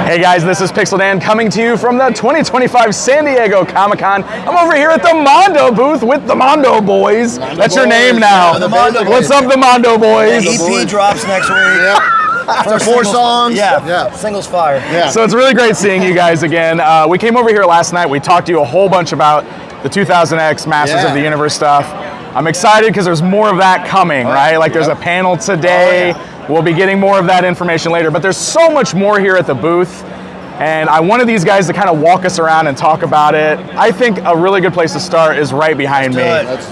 Hey guys, this is Pixel Dan coming to you from the 2025 San Diego Comic-Con. I'm over here at the Mondo booth with the Mondo Boys. That's your name now. The Mondo What's up, the Mondo Boys? EP drops next week. Yep. For 4 songs. Yeah. Singles fire. Yeah. So it's really great seeing you guys again. We came over here last night. We talked to you a whole bunch about the 2000X Masters of the Universe stuff. I'm excited because there's more of that coming, right? Like there's a panel today. We'll be getting more of that information later, but there's so much more here at the booth. And I wanted these guys to kind of walk us around and talk about it. I think a really good place to start is right behind me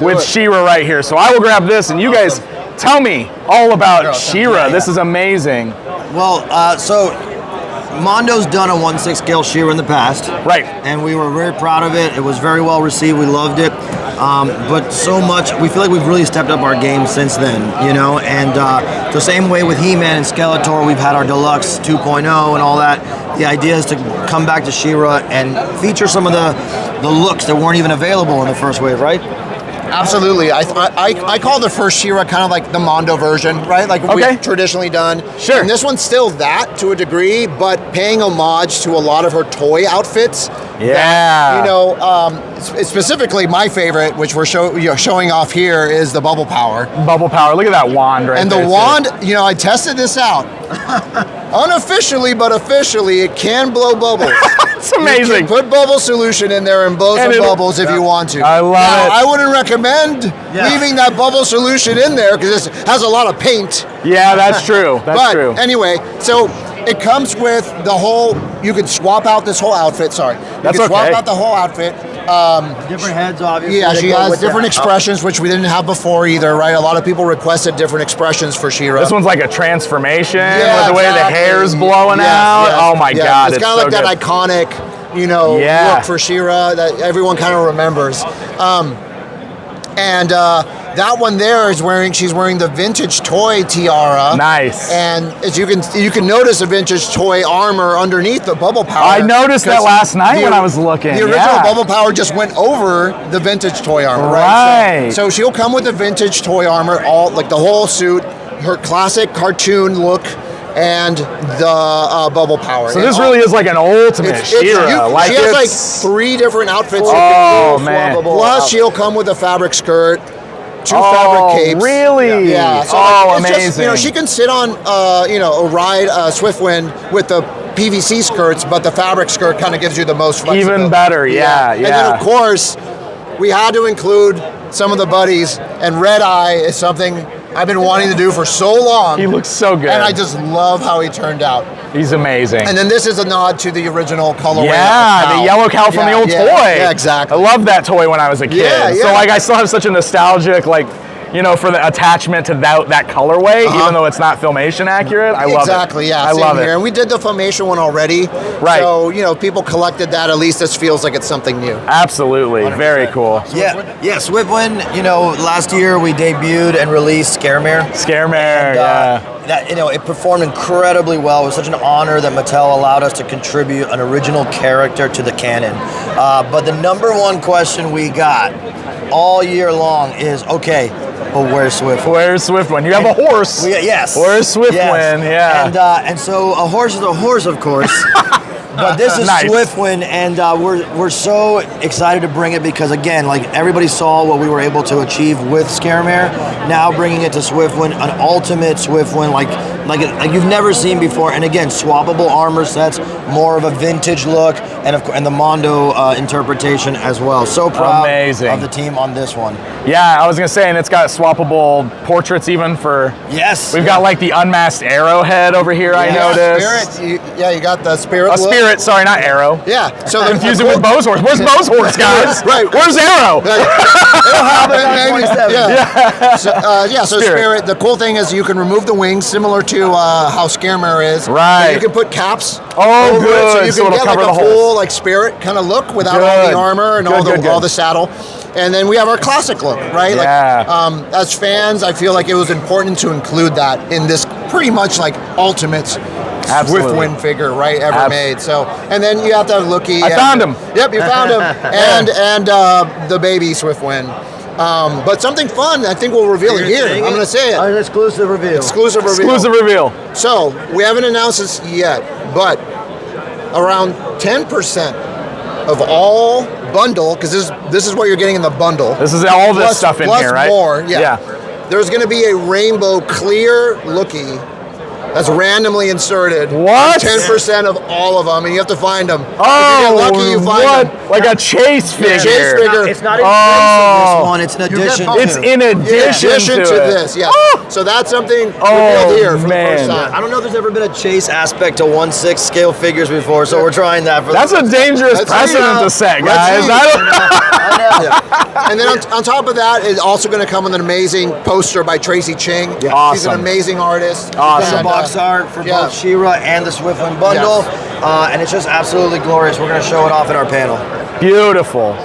with She-Ra right here. So I will grab this and you guys tell me all about She-Ra. This is amazing. Well, so Mondo's done a 1/6 scale She-Ra in the past. Right. And we were very proud of it. It was very well received. We loved it. But so much, we feel like we've really stepped up our game since then, you know? And the same way with He-Man and Skeletor, we've had our Deluxe 2.0 and all that. The idea is to come back to She-Ra and feature some of the looks that weren't even available in the first wave, right? Absolutely. I call the first She-Ra kind of like the Mondo version, right? Like we've traditionally done. Sure. And this one's still that to a degree, but paying homage to a lot of her toy outfits. Yeah. That, you know, specifically my favorite, which we're showing off here, is the Bubble Power. Bubble Power. Look at that wand right there. And the wand, you know, I tested this out. Unofficially, but officially, it can blow bubbles. It's amazing. You can put bubble solution in there and blow some bubbles if you want to. I love it. I wouldn't recommend leaving that bubble solution in there because it has a lot of paint. Yeah, that's true. That's true. Anyway, so it comes with the whole, you can swap out this whole outfit, sorry. You can swap out the whole outfit. Different heads, obviously. Yeah, she has different expressions, which we didn't have before either, right? A lot of people requested different expressions for She-Ra. This one's like a transformation with the way the hair's blowing out. Yes. Oh my God, it's kind of like that iconic, you know, look for She-Ra that everyone kind of remembers. That one there is she's wearing the vintage toy tiara. Nice. And as you can notice a vintage toy armor underneath the Bubble Power. I noticed that last night when I was looking. The original Bubble Power just went over the vintage toy armor, right? So she'll come with the vintage toy armor, all like the whole suit, her classic cartoon look, and the Bubble Power. So this really is like an ultimate She-Ra. She has like 3 different outfits. Oh man! Plus she'll come with a fabric skirt. 2 fabric capes. Really? Yeah. So amazing. Just, you know, she can sit on, you know, a ride Swiftwind with the PVC skirts, but the fabric skirt kind of gives you the most flexibility. Even better, yeah. And then, of course, we had to include some of the buddies, and Red Eye is something I've been wanting to do for so long. He looks so good. And I just love how he turned out. He's amazing. And then this is a nod to the original colorway. Yeah, the yellow cow from the old toy. Yeah, exactly. I loved that toy when I was a kid. So like I still have such a nostalgic, like, you know, for the attachment to that colorway, even though it's not Filmation accurate. I love it. Exactly, yeah. I love it. And we did the Filmation one already. Right. So, you know, people collected that. At least this feels like it's something new. Absolutely. 100%. Very cool. Yeah, Swiftwind, you know, last year we debuted and released Scaremare. Scaremare, That, you know, it performed incredibly well. It was such an honor that Mattel allowed us to contribute an original character to the canon. But the #1 question we got all year long is, okay, but where's Swiftwind? Where's Swiftwind? You have a horse. Yes. Where's Swiftwind? Yes. And so a horse is a horse, of course. But this is Swiftwind, and we're so excited to bring it because, again, like everybody saw what we were able to achieve with Scaremare. Now bringing it to Swiftwind, an ultimate Swiftwind like you've never seen before. And again, swappable armor sets, more of a vintage look, and the Mondo interpretation as well. So proud of the team on this one. Yeah, I was gonna say, and it's got swappable portraits even for. Yes. We've got like the unmasked Arrowhead over here. I noticed. Spirit. You got the Spirit. Spirit. Sorry, not Arrow. Yeah. So confuse it with Bo's horse. Where's Bo's horse, guys? Right. Where's Arrow? It'll happen. So Spirit. The cool thing is you can remove the wings, similar to how Scaremare is. Right. You can put caps. Oh, over good. it, so you can get like a full like Spirit kind of look without all the armor and all the saddle. And then we have our classic look, right? Yeah. Like, as fans, I feel like it was important to include that in this pretty much like ultimate Swiftwind figure, right, ever made. So, and then you have to have Lookie. I found him. Yep, you found him. And the baby Swiftwind. But something fun, I think we'll reveal it here. I'm going to say it. An exclusive reveal. Exclusive reveal. Exclusive reveal. So, we haven't announced this yet, but around 10% of all bundle, because this is what you're getting in the bundle. This is all this stuff in here, right? More, yeah. There's going to be a rainbow clear lookie that's randomly inserted. What? 10% of all of them, and you have to find them. Oh, if you get lucky, you find them. Like a chase figure. Chase figure. It's not in place of this one. It's an addition. It's in addition to this, yeah. So that's something revealed here for the first time. I don't know if there's ever been a chase aspect to 1/6 scale figures before, so we're trying that. That's a dangerous precedent to set, guys. And then on top of that, it's also going to come with an amazing poster by Tracy Ching. Yeah. Awesome. She's an amazing artist. Awesome. Box art for both She-Ra and the Swiftwind bundle, and it's just absolutely glorious. We're going to show it off at our panel. Beautiful,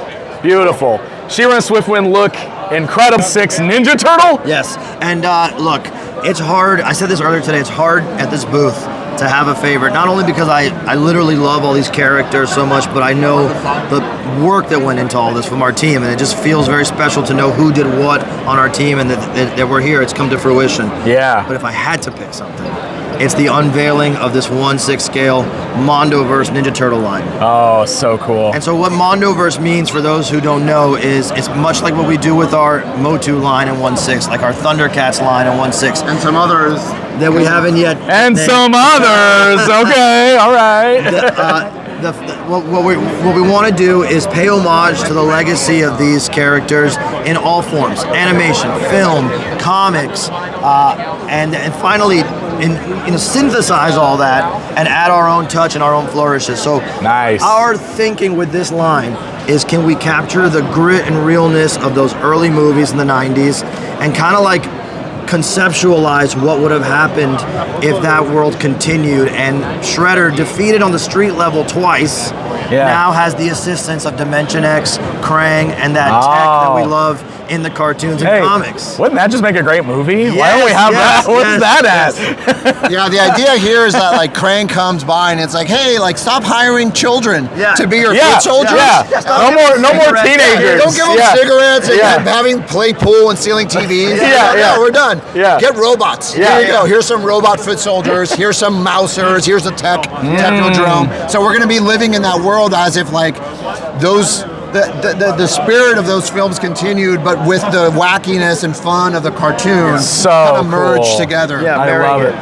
beautiful. She-Ra and Swiftwind look incredible. 6 Ninja Turtle. Yes, and look, it's hard. I said this earlier today. It's hard at this booth to have a favorite, not only because I literally love all these characters so much, but I know the work that went into all this from our team, and it just feels very special to know who did what on our team, and that we're here. It's come to fruition. Yeah. But if I had to pick something, it's the unveiling of this 1/6 scale Mondoverse Ninja Turtle line. Oh, so cool. And so what Mondoverse means, for those who don't know, is it's much like what we do with our Motu line in 1/6, like our Thundercats line in 1/6. And some others. That we haven't yet. And some others. Okay, all right. What we want to do is pay homage to the legacy of these characters in all forms: animation, film, comics, and finally synthesize all that and add our own touch and our own flourishes. So nice. Our thinking with this line is, can we capture the grit and realness of those early movies in the 90s and kind of like conceptualize what would have happened if that world continued, and Shredder, defeated on the street level twice, now has the assistance of Dimension X, Krang, and that tech that we love in the cartoons and comics. Wouldn't that just make a great movie? Yes, why don't we have that? What's that at? Yeah, the idea here is that like Krang comes by and it's like, hey, like stop hiring children to be your foot soldiers. No more teenagers. Don't give them cigarettes and having play pool and stealing TVs. We're done. Get robots. Here you go. Here's some robot foot soldiers. Here's some mousers. Here's a technodrome. So we're gonna be living in that world as if like those. The spirit of those films continued, but with the wackiness and fun of the cartoon kind of merged together. Yeah, I love it.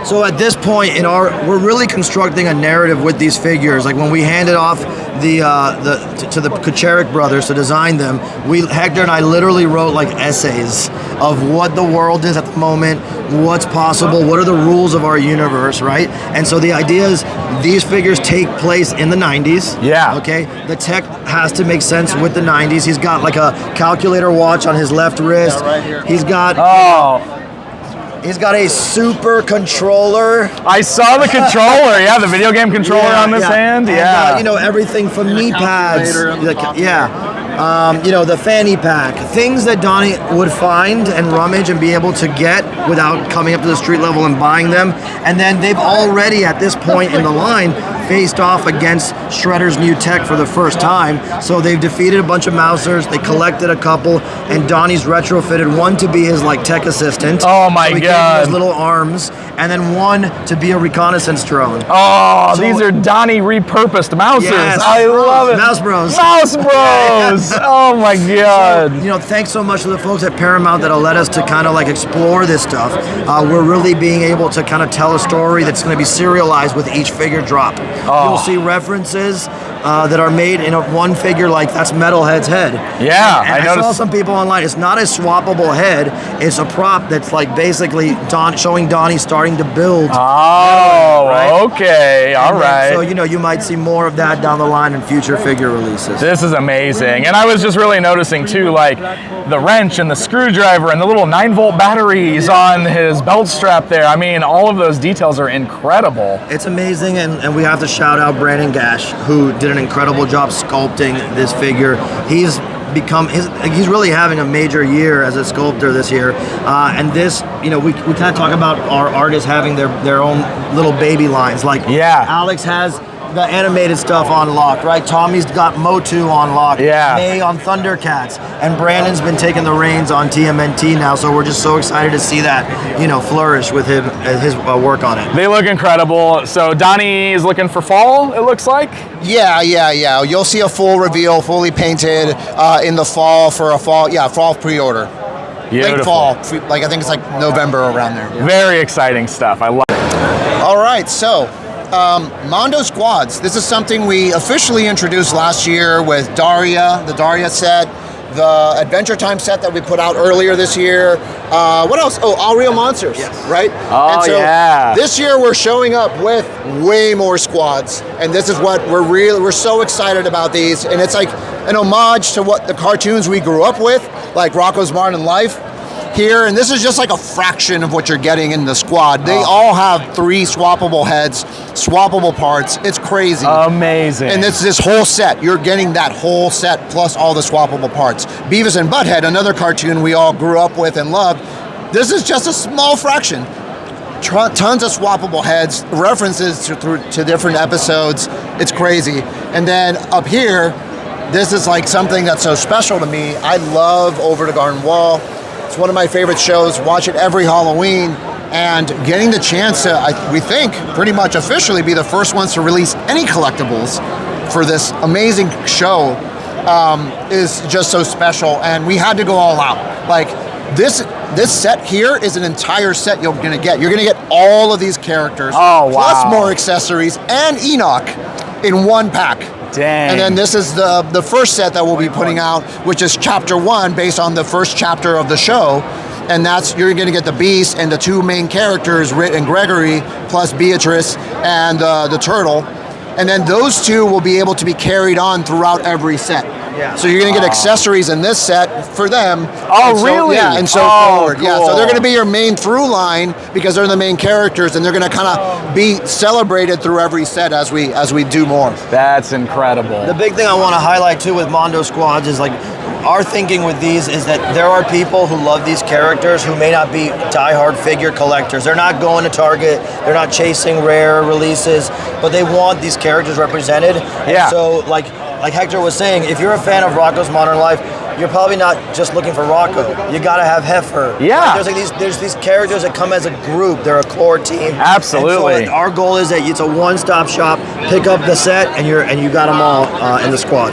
So at this point in we're really constructing a narrative with these figures. Like when we handed off to the Kucherik brothers to design them, Hector and I literally wrote like essays of what the world is at the moment, what's possible, what are the rules of our universe, right? And so the idea is these figures take place in the 90s. Yeah. Okay. The tech has to make sense with the 90s. He's got like a calculator watch on his left wrist. Right here. He's got he's got a super controller. I saw the controller. The video game controller on this hand. And, everything from knee pads. The fanny pack. Things that Donnie would find and rummage and be able to get without coming up to the street level and buying them. And then they've already, at this point in the line, faced off against Shredder's new tech for the first time. So they've defeated a bunch of Mousers, they collected a couple, and Donnie's retrofitted one to be his like tech assistant. Oh my so god. His little arms, and then one to be a reconnaissance drone. Oh, so, these are Donnie repurposed Mousers. Yes. I love it. Mouse Bros. Mouse Bros. Oh my god. So, thanks so much to the folks at Paramount that'll let us to kind of like explore this stuff. We're really being able to kind of tell a story that's going to be serialized with each figure drop. You'll see references that are made in one figure, like that's Metalhead's head. Yeah, and I saw some people online. It's not a swappable head. It's a prop that's like basically showing Donnie starting to build. Oh, right? Okay, all right. So you might see more of that down the line in future figure releases. This is amazing, and I was just really noticing too, like the wrench and the screwdriver and the little 9-volt batteries on his belt strap there. I mean, all of those details are incredible. It's amazing, and we have to shout out Brandon Gash, who did an incredible job sculpting this figure. He's really having a major year as a sculptor this year, and this, we kind of talk about our artists having their own little baby lines. Like Alex has the animated stuff on lock, right? Tommy's got Motu on lock. Yeah. May on Thundercats. And Brandon's been taking the reins on TMNT now, so we're just so excited to see that, flourish with him, his work on it. They look incredible. So Donnie is looking for fall, it looks like? Yeah. You'll see a full reveal, fully painted in the fall for a fall pre-order. Beautiful. Late fall, I think it's like November around there. Very exciting stuff. I love it. All right, so Mondo Squads. This is something we officially introduced last year with Daria, the Daria set, the Adventure Time set that we put out earlier this year. What else? Oh, All Real Monsters, right? Oh, and so yeah. This year we're showing up with way more squads, and this is what we're so excited about these, and it's like an homage to what the cartoons we grew up with, like Rocko's Modern Life. Here, and this is just like a fraction of what you're getting in the squad. They all have 3 swappable heads, swappable parts. It's crazy. Amazing. And it's this whole set. You're getting that whole set plus all the swappable parts. Beavis and Butthead, another cartoon we all grew up with and loved. This is just a small fraction. Tons of swappable heads, references to different episodes. It's crazy. And then up here, this is like something that's so special to me. I love Over the Garden Wall. It's one of my favorite shows. Watch it every Halloween, and getting the chance to, we think, pretty much officially be the first ones to release any collectibles for this amazing show is just so special. And we had to go all out. Like this set here is an entire set you're gonna get. You're gonna get all of these characters, plus more accessories and Enoch in one pack. Dang. And then this is the first set that we'll be putting out, which is chapter 1 based on the first chapter of the show. And you're going to get the Beast and the 2 main characters, Rit and Gregory, plus Beatrice and the Turtle. And then those 2 will be able to be carried on throughout every set. Yeah. So you're going to get accessories in this set for them. Oh, really? Yeah, and so forward. Cool. Yeah, so they're going to be your main through line because they're the main characters, and they're going to kind of be celebrated through every set as we do more. That's incredible. The big thing I want to highlight too with Mondo Squads is like our thinking with these is that there are people who love these characters who may not be diehard figure collectors. They're not going to Target. They're not chasing rare releases, but they want these characters represented. Yeah. And so like Hector was saying, if you're a fan of Rocko's Modern Life, you're probably not just looking for Rocko. You gotta have Heifer. Yeah. Like there's these characters that come as a group. They're a core team. Absolutely. And so our goal is that it's a one-stop shop. Pick up the set, and you got them all in the squad.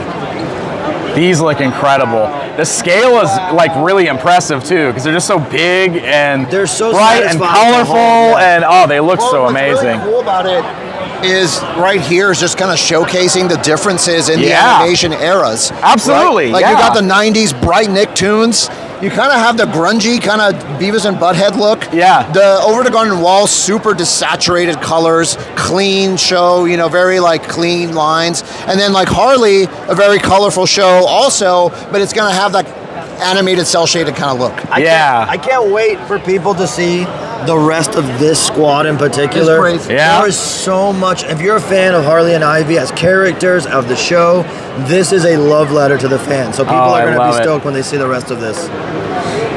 These look incredible. The scale is like really impressive too, because they're just so big and they're so bright and colorful, and they look so amazing. What's really cool about it is right here is just kind of showcasing the differences in the animation eras. Absolutely. Right? Like you got the 90s bright Nicktoons. You kind of have the grungy kind of Beavis and Butthead look. Yeah. The Over the Garden Wall, super desaturated colors, clean show, very like clean lines. And then like Harley, a very colorful show also, but it's going to have that animated cell shaded kind of look. I can't wait for people to see the rest of this squad in particular. It's crazy. Yeah. There is so much. If you're a fan of Harley and Ivy as characters of the show, this is a love letter to the fans. So people are going to be stoked when they see the rest of this.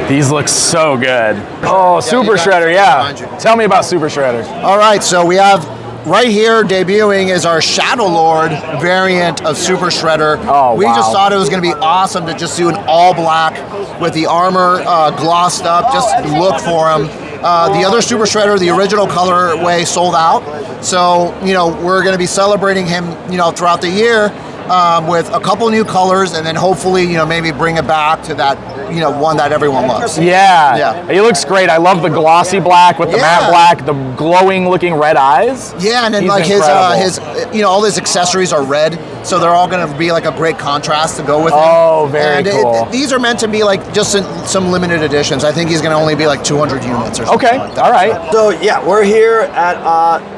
These look so good. Oh, Super Shredder, Tell me about Super Shredder. All right, so we have right here debuting is our Shadow Lord variant of Super Shredder. Oh, we just thought it was going to be awesome to just do an all black with the armor glossed up. Just look for him. The other Super Shredder, the original colorway, sold out. So, we're going to be celebrating him, throughout the year with a couple new colors, and then hopefully, maybe bring it back to that, one that everyone loves. Yeah. He looks great. I love the glossy black with the matte black, the glowing looking red eyes. Yeah, and then He's like incredible. his all his accessories are red, so they're all going to be like a great contrast to go with him. Oh, very cool. These are meant to be like just some limited editions. I think he's going to only be like 200 units or something. Okay, like that. all right. So we're here at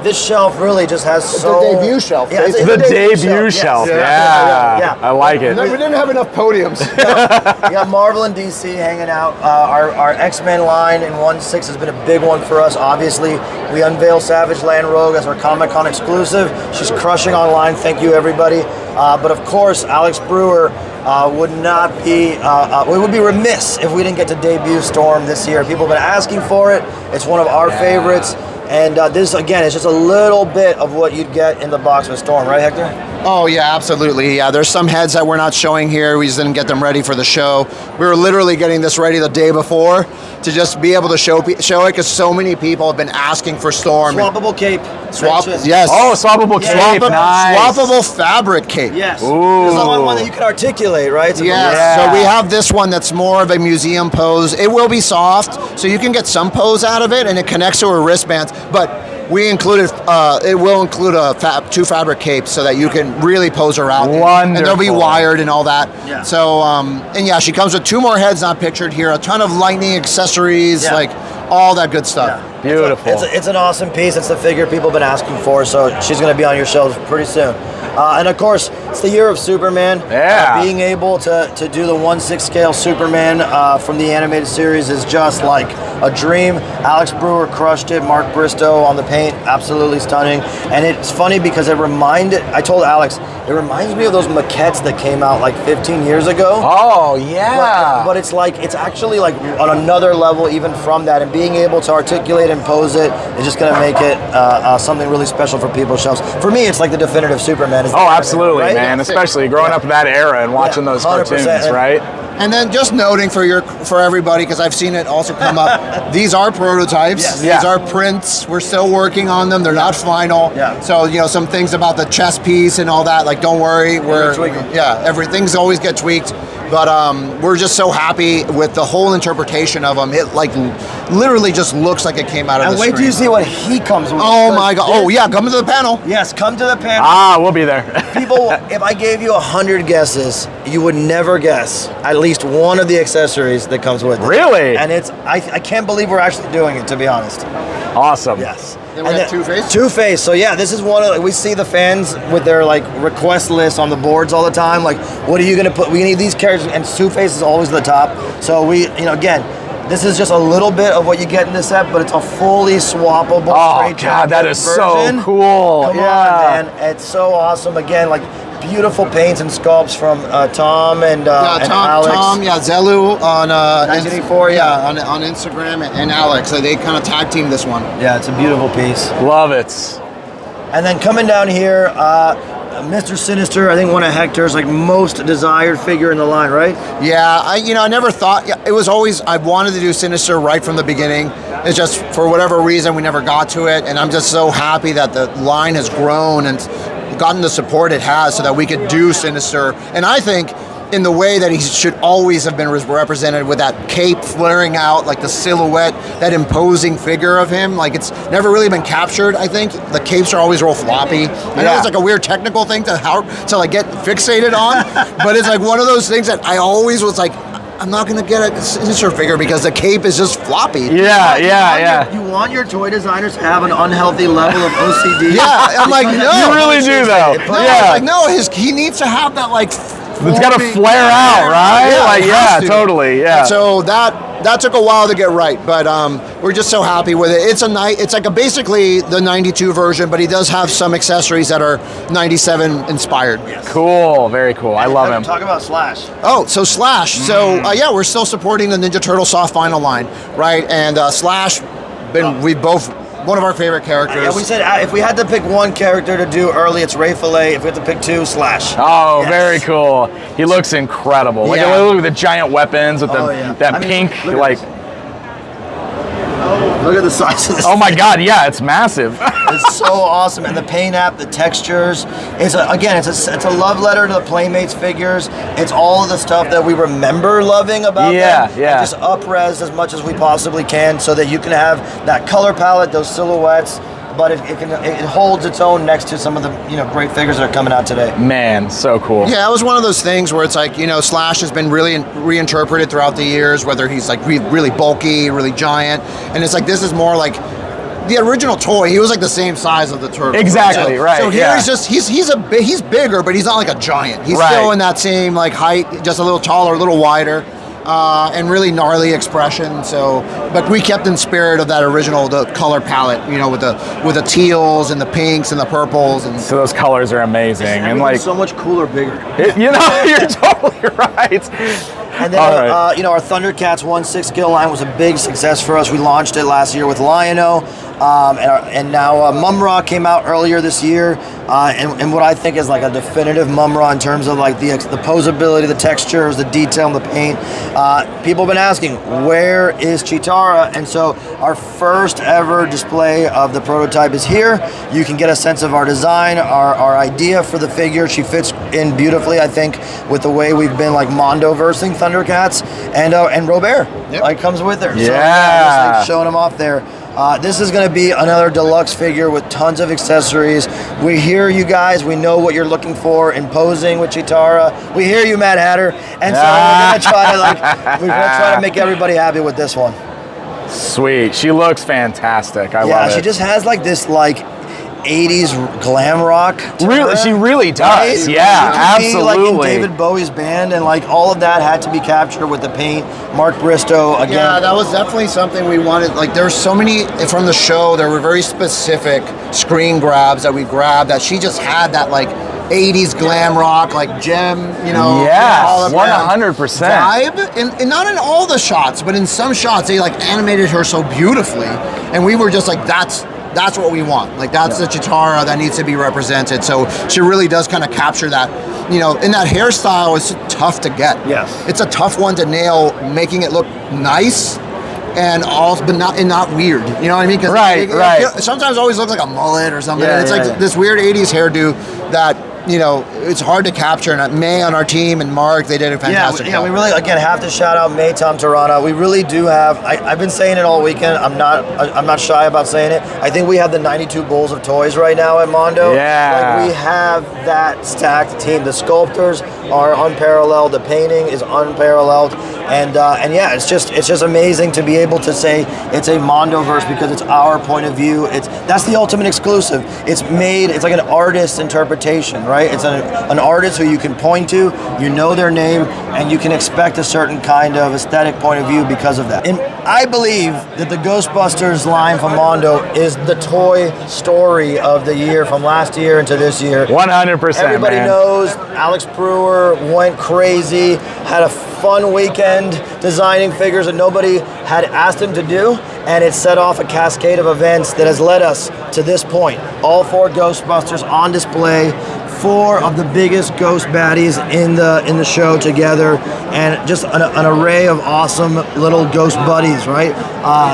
this shelf really just has the debut shelf. Yeah, The debut shelf. Yeah. I like it. We didn't have enough podiums. We got Marvel and DC hanging out. Our X-Men line in 1/6 has been a big one for us. Obviously, we unveiled Savage Land Rogue as our Comic-Con exclusive. She's crushing online. Thank you, everybody. But of course, Alex Brewer would not be. We would be remiss if we didn't get to debut Storm this year. People have been asking for it. It's one of our favorites. And this, again, is just a little bit of what you'd get in the box with Storm, right, Hector? Oh, yeah, absolutely. Yeah, there's some heads that we're not showing here. We just didn't get them ready for the show. We were literally getting this ready the day before to just be able to show it, because so many people have been asking for Storm. Swappable cape. Yes. Oh, swappable cape. Nice. Swappable fabric cape. Yes. Ooh. There's the one that you can articulate, right? So Yes. So we have this one that's more of a museum pose. It will be soft, so you can get some pose out of it, and it connects to her wristbands. But we included, it will include two fabric capes so that you can really pose her out. Wonderful. And they'll be wired and all that. Yeah. So, and yeah, she comes with 2 more heads not pictured here, a ton of lightning accessories, like all that good stuff. Yeah. Beautiful. It's an awesome piece. It's the figure people have been asking for, so she's going to be on your shelves pretty soon. And of course, it's the year of Superman. Yeah. Being able to do the 1/6 scale Superman from the animated series is just like a dream. Alex Brewer crushed it. Mark Bristow on the paint, absolutely stunning. And it's funny because I told Alex, it reminds me of those maquettes that came out like 15 years ago. Oh, yeah. But it's actually like on another level even from that, and being able to articulate and pose it is just going to make it something really special for people's shelves. For me, it's like the definitive Superman. Oh, absolutely, right? Man. Especially growing up in that era and watching those cartoons, right? And then just noting for everybody, because I've seen it also come up, these are prototypes. Yes. These are prints. We're still working on them. They're not final. Yeah. So, some things about the chest piece and all that, like, don't worry. Everything's always get tweaked. But we're just so happy with the whole interpretation of them. It literally just looks like it came out of the And wait till you see what he comes with. Oh my God. Oh yeah, come to the panel. Yes, come to the panel. We'll be there. People, if I gave you 100 guesses, you would never guess at least one of the accessories that comes with it. Really? And I can't believe we're actually doing it, to be honest. Awesome. Yes. Then we have Two-Face? Two-Face. So yeah, this is one of we see the fans with their request list on the boards all the time. Like, what are you gonna put? We need these characters, and Two-Face is always the top. So we, again, this is just a little bit of what you get in this set, but it's a fully swappable. Oh God, that is version. So cool. Come on, man, it's so awesome. Again, beautiful paints and sculpts from Tom and Alex. Tom, Zelu on 1984, on Instagram, and Alex. They kind of tag team this one. Yeah, it's a beautiful piece. Love it. And then coming down here, Mr. Sinister, I think one of Hector's most desired figure in the line, right? Yeah, I never thought, it was always, I wanted to do Sinister right from the beginning. It's just, for whatever reason, we never got to it, and I'm just so happy that the line has grown and gotten the support it has so that we could do Sinister. And I think in the way that he should always have been represented, with that cape flaring out, the silhouette, that imposing figure of him, it's never really been captured. I think the capes are always real floppy. I know it's a weird technical thing to get fixated on, but it's one of those things that I always was I'm not gonna get a Sinister figure because the cape is just floppy. Yeah. You want your toy designers to have an unhealthy level of OCD? Yeah, I'm no. You really do though. No, he needs to have that it's got to flare out, right? Totally. Yeah. And so that took a while to get right, but we're just so happy with it. It's basically the 92 version, but he does have some accessories that are 97 inspired. Yes. Cool, very cool. I love him. Talk about Slash. Oh, so Slash. So we're still supporting the Ninja Turtle soft vinyl line, right? And Slash, we both. One of our favorite characters. Yeah, we said if we had to pick one character to do early, it's Ray Fillet. If we had to pick two, Slash. Oh, yes. Very cool. He looks incredible. Look at the giant weapons with that pink, Look at the size of this. Oh my God, yeah, it's massive. It's so awesome, and the paint app, the textures. It's a love letter to the Playmates figures. It's all of the stuff that we remember loving about them. Yeah. And just up-res as much as we possibly can, so that you can have that color palette, those silhouettes. But it holds its own next to some of the great figures that are coming out today. Man, so cool. Yeah, it was one of those things where it's Slash has been really reinterpreted throughout the years, whether he's really bulky, really giant, and it's this is more the original toy. He was the same size of the turtle. Exactly, right. So here he's bigger, but he's not a giant. He's still in that same height, just a little taller, a little wider. And really gnarly expression. So, but we kept in spirit of that original, the color palette, with the teals and the pinks and the purples, and so those colors are amazing and so much cooler, bigger. You're totally right. And then, our Thundercats 1/6 scale line was a big success for us. We launched it last year with Lion-O, and now Mumra came out earlier this year, and what I think is like a definitive Mumra in terms of like the posability, the textures, the detail, and the paint. People have been asking, where is Cheetara? And so our first ever display of the prototype is here. You can get a sense of our design, our idea for the figure. She fits in beautifully, I think, with the way we've been like Mondo versing Thundercats, and Robert like comes with her. So, just like showing them off there. This is going to be another deluxe figure with tons of accessories. We hear you guys. We know what you're looking for in posing with Cheetara. We hear you, Mad Hatter. And so we're gonna try to make everybody happy with this one. Sweet. She looks fantastic. I love it. She just has like this like 80s glam rock. Really, she really does. Right? Yeah, she could absolutely. be like in David Bowie's band, and like all of that had to be captured with the paint. Mark Bristow again. Yeah, that was definitely something we wanted. Like, there's so many from the show. There were very specific screen grabs that we grabbed that she just had that like 80s glam rock, like gem, all 100% vibe. And not in all the shots, but in some shots they like animated her so beautifully, and we were just like, that's what we want. Like, that's the Cheetara that needs to be represented. So she really does kind of capture that. And that hairstyle is tough to get. Yes. It's a tough one to nail, making it look nice and also, but not weird. You know what I mean? Right. It sometimes always looks like a mullet or something. It's like this weird 80s hairdo that, it's hard to capture. And May on our team and Mark, they did a fantastic job. We really, again, have to shout out May Tom Tirana. We really do have, I've been saying it all weekend. I'm not shy about saying it. I think we have the 92 Bulls of toys right now at Mondo. Yeah. Like, we have that stacked team. The sculptors are unparalleled. The painting is unparalleled. And it's just amazing to be able to say it's a Mondoverse because it's our point of view. That's the ultimate exclusive. It's like an artist's interpretation, right? It's an artist who you can point to, their name, and you can expect a certain kind of aesthetic point of view because of that. And I believe that the Ghostbusters line from Mondo is the toy story of the year from last year into this year. 100%. Everybody knows Alex Brewer went crazy, had a fun weekend designing figures that nobody had asked him to do, and it set off a cascade of events that has led us to this point. All 4 Ghostbusters on display, 4 of the biggest ghost baddies in the show together, and just an array of awesome little ghost buddies, right?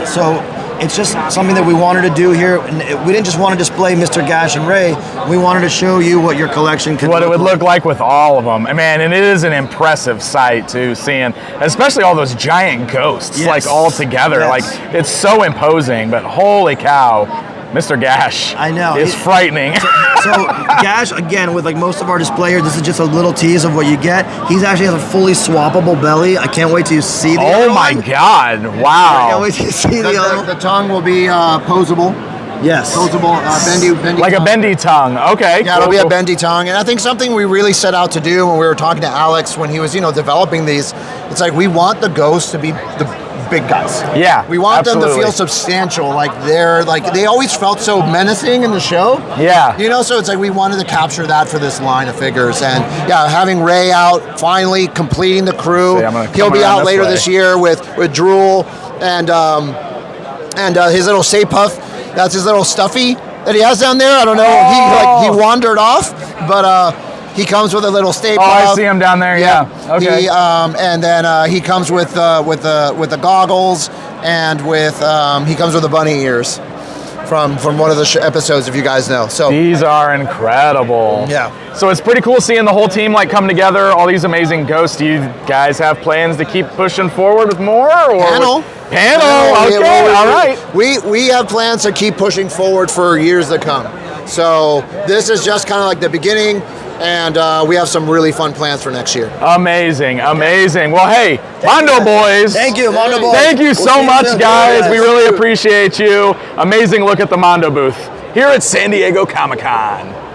So it's just something that we wanted to do here. We didn't just want to display Mr. Gash and Ray. We wanted to show you what your collection could what it would look like with all of them. Man, and it is an impressive sight too, seeing especially all those giant ghosts like all together. Like, it's so imposing, but holy cow, Mr. Gash, I know, is frightening. So Gash, again, with like most of our displayers, this is just a little tease of what you get. He actually has a fully swappable belly. I can't wait to see the other my one. God, wow. I can't wait to see the other one. The tongue will be posable. Yes. Posable, bendy like tongue. a bendy tongue. Okay. Yeah, it'll be a bendy tongue. And I think something we really set out to do when we were talking to Alex when he was, developing these, it's like we want the ghosts to be the big guys. Yeah. We want them to feel substantial. They always felt so menacing in the show. Yeah. So it's like we wanted to capture that for this line of figures. And having Ray out, finally completing the crew. He'll be out later this year with Drool and his little Stay Puff. That's his little stuffy that he has down there. I don't know. He wandered off, but he comes with a little Stay Puff. I see him down there. Yeah. Okay. And then he comes with the goggles and he comes with the bunny ears from one of the episodes, if you guys know. So these are incredible. Yeah. So it's pretty cool seeing the whole team come together. All these amazing ghosts. Do you guys have plans to keep pushing forward with more? Or Panel. Okay. All right. We have plans to keep pushing forward for years to come. So this is just kind of like the beginning. And we have some really fun plans for next year. Amazing. Well, hey, Mondo boys. Thank you, Mondo boys. Thank you so much, guys. We really appreciate you. Amazing look at the Mondo booth here at San Diego Comic-Con.